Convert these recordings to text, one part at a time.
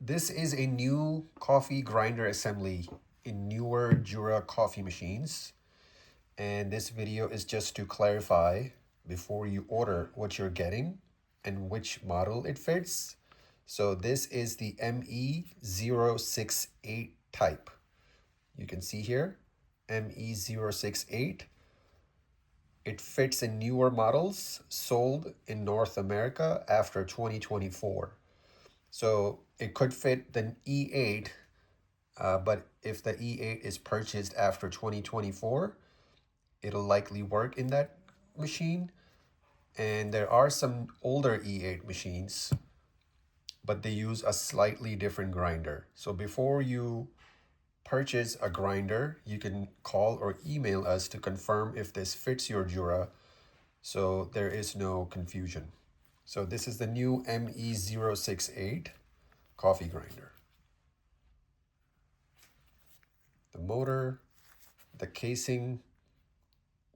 This is a new coffee grinder assembly in newer Jura coffee machines. And this video is just to clarify before you order what you're getting and which model it fits. So this is the ME-068 type. You can see here, ME-068. It fits in newer models sold in North America after 2024. So it could fit the E8, but if the E8 is purchased after 2024, it'll likely work in that machine. And there are some older E8 machines, but they use a slightly different grinder. So before you purchase a grinder, you can call or email us to confirm if this fits your Jura, so there is no confusion. So this is the new ME-068 coffee grinder. The motor, the casing,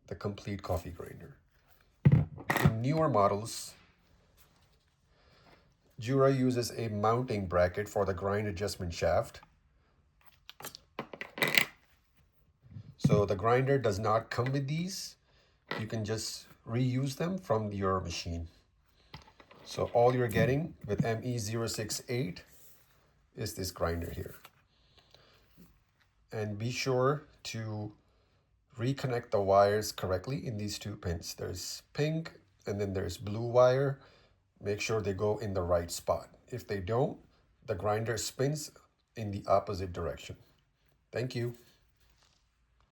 the complete coffee grinder. In newer models, Jura uses a mounting bracket for the grind adjustment shaft. So the grinder does not come with these. You can just reuse them from your machine. So all you're getting with ME-068 is this grinder here. And be sure to reconnect the wires correctly in these two pins. There's pink and then there's blue wire. Make sure they go in the right spot. If they don't, the grinder spins in the opposite direction. Thank you.